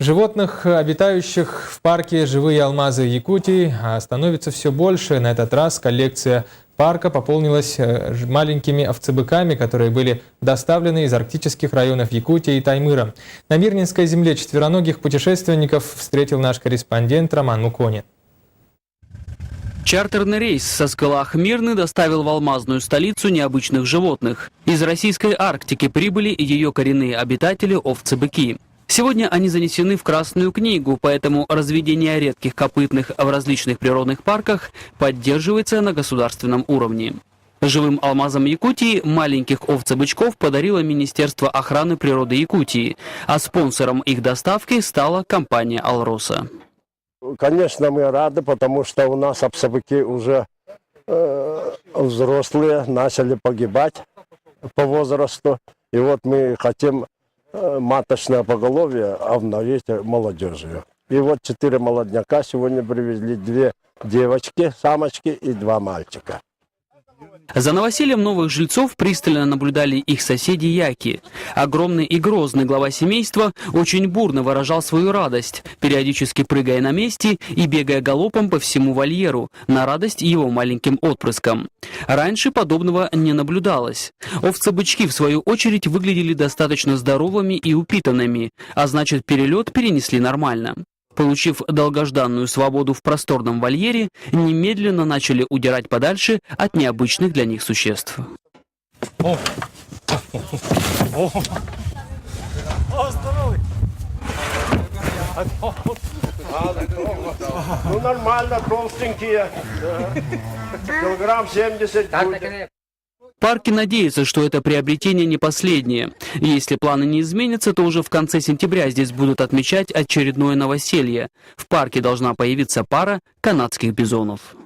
Животных, обитающих в парке «Живые алмазы Якутии», становится все больше. На этот раз коллекция парка пополнилась маленькими овцебыками, которые были доставлены из арктических районов Якутии и Таймыра. На Мирнинской земле четвероногих путешественников встретил наш корреспондент Роман Муконин. Чартерный рейс со Скалах Мирны доставил в алмазную столицу необычных животных. Из российской Арктики прибыли ее коренные обитатели овцы-быки. Сегодня они занесены в Красную книгу, поэтому разведение редких копытных в различных природных парках поддерживается на государственном уровне. Живым алмазам Якутии маленьких овцебычков подарило Министерство охраны природы Якутии, а спонсором их доставки стала компания «Алроса». Конечно, мы рады, потому что у нас овцебыки уже взрослые, начали погибать по возрасту. И вот мы хотим маточное поголовье обновить молодежью. И вот 4 молодняка сегодня привезли, 2 девочки, самочки и 2 мальчика. За новосельем новых жильцов пристально наблюдали их соседи яки. Огромный и грозный глава семейства очень бурно выражал свою радость, периодически прыгая на месте и бегая галопом по всему вольеру, на радость его маленьким отпрыскам. Раньше подобного не наблюдалось. Овцы-бычки, в свою очередь, выглядели достаточно здоровыми и упитанными, а значит, перелет перенесли нормально. Получив долгожданную свободу в просторном вольере, немедленно начали удирать подальше от необычных для них существ. Ну нормально, толстенькие, килограмм 70 будет. Парки надеются, что это приобретение не последнее. Если планы не изменятся, то уже в конце сентября здесь будут отмечать очередное новоселье. В парке должна появиться пара канадских бизонов.